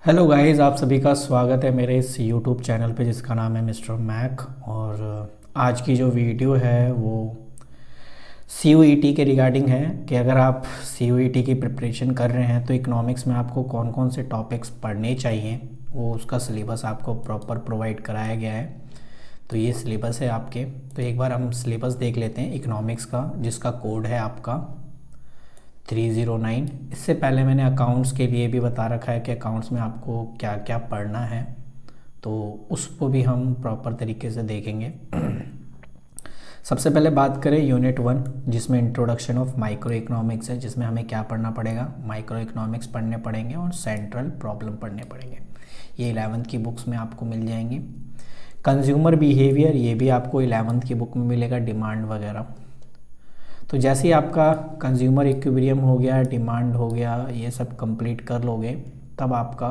Hello guys, आप सभी का स्वागत है मेरे इस यूट्यूब चैनल पे जिसका नाम है मिस्टर मैक। और आज की जो वीडियो है वो सी के रिगार्डिंग है कि अगर आप सी की प्रिपरेशन कर रहे हैं तो इकोनॉमिक्स में आपको कौन कौन से टॉपिक्स पढ़ने चाहिए, वो उसका सिलेबस आपको प्रॉपर प्रोवाइड कराया गया है। तो ये सिलेबस है आपके। तो एक बार हम सिलेबस देख लेते हैं इकोनॉमिक्स का, जिसका कोड है आपका 309। इससे पहले मैंने अकाउंट्स के लिए भी बता रखा है कि अकाउंट्स में आपको क्या क्या पढ़ना है, तो उसको भी हम प्रॉपर तरीके से देखेंगे। सबसे पहले बात करें यूनिट 1, जिसमें इंट्रोडक्शन ऑफ माइक्रो इकोनॉमिक्स है, जिसमें हमें क्या पढ़ना पड़ेगा, माइक्रो इकोनॉमिक्स पढ़ने पड़ेंगे और सेंट्रल प्रॉब्लम पढ़ने पड़ेंगे। ये 11th की बुक्स में आपको मिल जाएंगी। कंज्यूमर बिहेवियर, ये भी आपको 11th की बुक में मिलेगा, डिमांड वगैरह। तो जैसे ही आपका कंज्यूमर इक्विलिब्रियम हो गया, डिमांड हो गया, ये सब कंप्लीट कर लोगे, तब आपका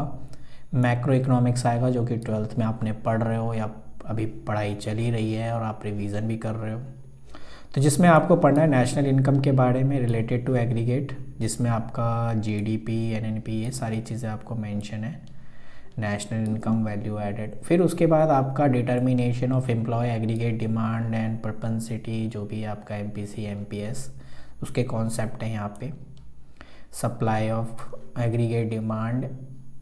मैक्रो इकोनॉमिक्स आएगा, जो कि 12th में आपने पढ़ रहे हो या अभी पढ़ाई चल ही रही है और आप रिवीजन भी कर रहे हो। तो जिसमें आपको पढ़ना है नेशनल इनकम के बारे में रिलेटेड टू एग्रीगेट, जिसमें आपका जीडीपी, एनएनपी, ये सारी चीज़ें आपको मेंशन है, नेशनल इनकम वैल्यू एडेड। फिर उसके बाद आपका determination of employ aggregate demand and propensity, जो भी आपका एमपीसी एमपीएस, उसके कॉन्सेप्ट हैं यहाँ पे। Supply of aggregate demand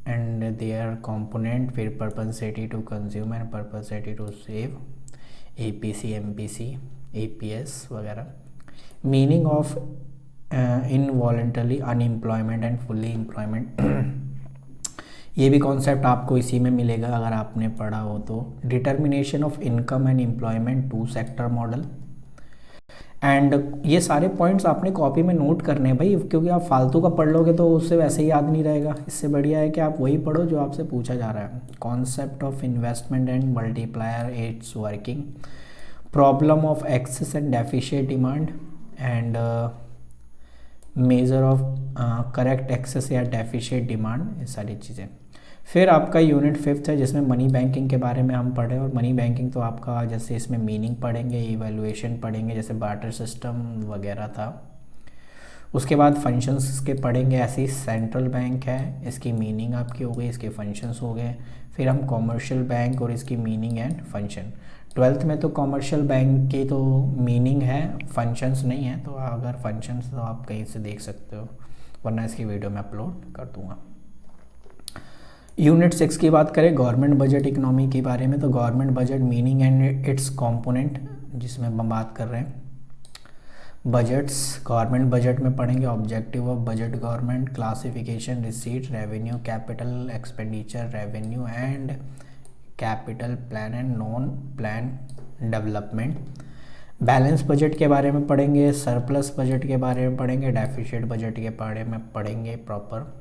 and their component, फिर propensity to consume and propensity to save, APC MPC APS वगैरह। Meaning of involuntary unemployment and fully employment, ये भी कॉन्सेप्ट आपको इसी में मिलेगा अगर आपने पढ़ा हो तो। Determination of income and employment, two sector model. And ये सारे पॉइंट्स आपने कॉपी में नोट करने हैं भाई, क्योंकि आप फालतू का पढ़ लोगे तो उससे वैसे ही याद नहीं रहेगा। इससे बढ़िया है कि आप वही पढ़ो जो आपसे पूछा जा रहा है। Concept of investment and multiplier, its working. Problem of excess and deficient demand and measure of correct excess या डेफिशिएंट डिमांड, ये सारी चीज़ें। फिर आपका यूनिट 5th है, जिसमें मनी बैंकिंग के बारे में हम पढ़े। और मनी बैंकिंग तो आपका जैसे इसमें मीनिंग पढ़ेंगे, इवैल्यूएशन पढ़ेंगे, जैसे बार्टर सिस्टम वगैरह था। उसके बाद फंक्शंस के पढ़ेंगे, ऐसे ही सेंट्रल बैंक है, इसकी मीनिंग आपकी हो गई, इसके फंक्शंस हो गए। फिर हम कॉमर्शियल बैंक और इसकी मीनिंग एंड फंक्शन। 12th में तो कॉमर्शियल बैंक की तो मीनिंग है, फंक्शंस नहीं है। तो अगर फंक्शंस तो आप कहीं से देख सकते हो, वरना इसकी वीडियो में अपलोड कर दूँगा। यूनिट 6 की बात करें, गवर्नमेंट बजट इकोनॉमी के बारे में, तो government budget meaning and it's component, जिसमें हम बात कर रहे हैं। बजट्स, गवर्नमेंट बजट में पढ़ेंगे objective of budget government, classification, receipt, revenue, capital expenditure, revenue and capital plan and non plan development. Balance budget के बारे में पढ़ेंगे, सरप्लस बजट के बारे में पढ़ेंगे, डेफिशिएट बजट के बारे में पढ़ेंगे प्रॉपर।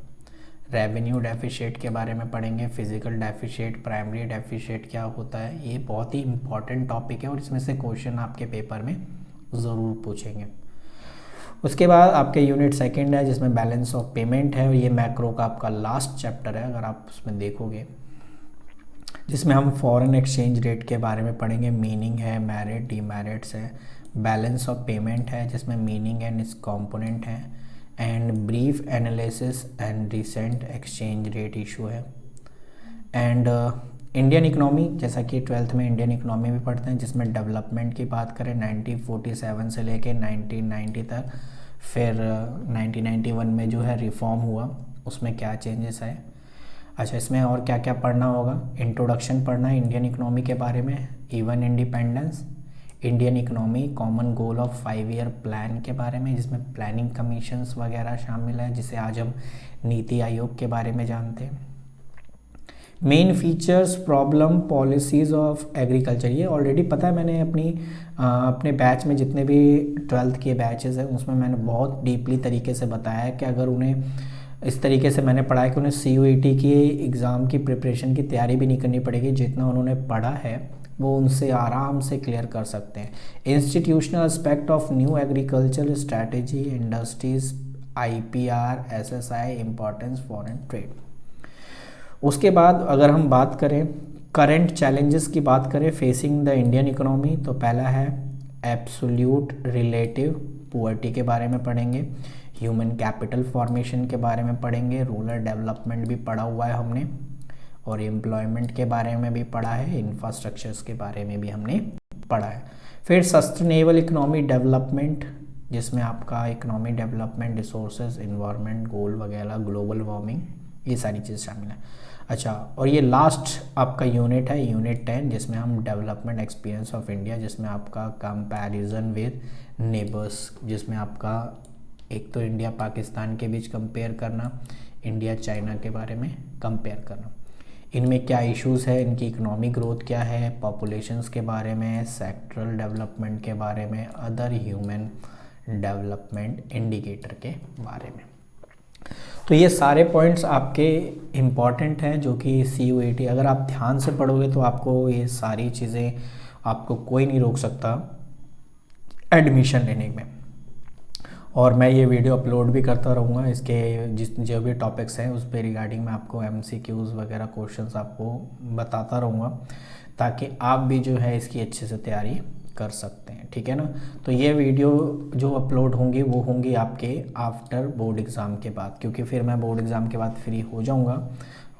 रेवेन्यू डेफिशिएट के बारे में पढ़ेंगे, फिजिकल डेफिशिएट, प्राइमरी डेफिशिएट क्या होता है, ये बहुत ही इंपॉर्टेंट टॉपिक है और इसमें से क्वेश्चन आपके पेपर में ज़रूर पूछेंगे। उसके बाद आपके यूनिट 2 है, जिसमें बैलेंस ऑफ पेमेंट है, और ये मैक्रो का आपका लास्ट चैप्टर है अगर आप उसमें देखोगे, जिसमें हम फॉरेन एक्सचेंज रेट के बारे में पढ़ेंगे। मीनिंग है, मेरिट, डीमेरिट्स है। बैलेंस ऑफ पेमेंट है, जिसमें मीनिंग एंड इस कॉम्पोनेंट है, and brief analysis and recent exchange rate issue है। एंड इंडियन इकोनॉमी, जैसा कि 12th में इंडियन इकोनॉमी भी पढ़ते हैं, जिसमें डेवलपमेंट की बात करें 1947 से लेके 1990 तक। फिर 1991 में जो है रिफॉर्म हुआ, उसमें क्या चेंजेस आए। अच्छा, इसमें और क्या क्या पढ़ना होगा, इंट्रोडक्शन पढ़ना है इंडियन इकोनॉमी के बारे में, even independence, Indian economy, common goal of 5 year plan के बारे में, जिसमें प्लानिंग कमीशंस वगैरह शामिल है, जिसे आज हम नीति आयोग के बारे में जानते हैं। Main features, problem, policies of agriculture, ये ऑलरेडी पता है, मैंने अपने बैच में जितने भी 12th के बैचेस हैं उसमें मैंने बहुत डीपली तरीके से बताया है कि अगर उन्हें इस तरीके से मैंने पढ़ा है कि उन्हें सी की एग्ज़ाम की प्रिपरेशन की तैयारी भी नहीं करनी पड़ेगी, जितना उन्होंने पढ़ा है वो उनसे आराम से क्लियर कर सकते हैं। Institutional aspect of new agriculture strategy, industries, IPR, SSI, importance foreign trade. उसके बाद अगर हम बात करें करंट चैलेंजेस की बात करें फेसिंग द इंडियन इकोनॉमी, तो पहला है एब्सोल्यूट रिलेटिव पुअर्टी के बारे में पढ़ेंगे। ह्यूमन कैपिटल फॉर्मेशन के बारे में पढ़ेंगे, रूरल डेवलपमेंट भी पढ़ा हुआ है हमने, और एम्प्लॉयमेंट के बारे में भी पढ़ा है, इंफ्रास्ट्रक्चर्स के बारे में भी हमने पढ़ा है। फिर सस्टेनेबल इकोनॉमी डेवलपमेंट, जिसमें आपका इकोनॉमी डेवलपमेंट, रिसोर्सेज, इन्वायरमेंट, गोल वगैरह, ग्लोबल वार्मिंग, ये सारी चीज़ शामिल है। अच्छा, और ये लास्ट आपका यूनिट है, यूनिट 10, जिसमें हम डेवलपमेंट एक्सपीरियंस ऑफ इंडिया, जिसमें आपका कंपैरिजन विद नेबर्स, जिसमें आपका एक तो इंडिया पाकिस्तान के बीच कंपेयर करना, इंडिया चाइना के बारे में कंपेयर करना, इनमें क्या इश्यूज़ है, इनकी इकोनॉमिक ग्रोथ क्या है, पॉपुलेशंस के बारे में, सेक्टरल डेवलपमेंट के बारे में, अदर ह्यूमन डेवलपमेंट इंडिकेटर के बारे में। तो ये सारे पॉइंट्स आपके इम्पॉर्टेंट हैं, जो कि CUET अगर आप ध्यान से पढ़ोगे तो आपको ये सारी चीज़ें, आपको कोई नहीं रोक सकता एडमिशन लेने में। और मैं ये वीडियो अपलोड भी करता रहूँगा, इसके जो भी टॉपिक्स हैं उस पर रिगार्डिंग मैं आपको MCQs वगैरह क्वेश्चंस आपको बताता रहूँगा, ताकि आप भी जो है इसकी अच्छे से तैयारी कर सकते हैं, ठीक है ना। तो ये वीडियो जो अपलोड होंगी वो होंगी आपके आफ्टर बोर्ड एग्ज़ाम के बाद, क्योंकि फिर मैं बोर्ड एग्ज़ाम के बाद फ्री हो जाऊँगा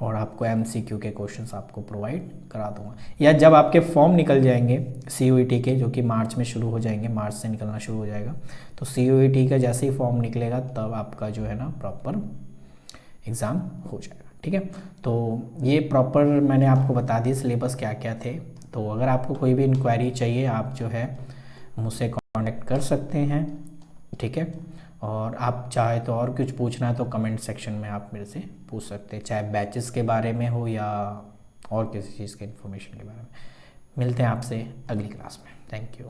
और आपको MCQ के क्वेश्चंस आपको प्रोवाइड करा दूंगा। या जब आपके फॉर्म निकल जाएंगे CUET के, जो कि मार्च में शुरू हो जाएंगे, मार्च से निकलना शुरू हो जाएगा, तो CUET का जैसे ही फॉर्म निकलेगा तब आपका जो है ना प्रॉपर एग्ज़ाम हो जाएगा, ठीक है। तो ये प्रॉपर मैंने आपको बता दी सिलेबस क्या क्या थे। तो अगर आपको कोई भी इंक्वायरी चाहिए आप जो है मुझसे कांटेक्ट कर सकते हैं, ठीक है। और आप चाहे तो और कुछ पूछना है तो कमेंट सेक्शन में आप मेरे से पूछ सकते हैं, चाहे बैचेस के बारे में हो या और किसी चीज़ के इन्फॉर्मेशन के बारे में। मिलते हैं आपसे अगली क्लास में। Thank you.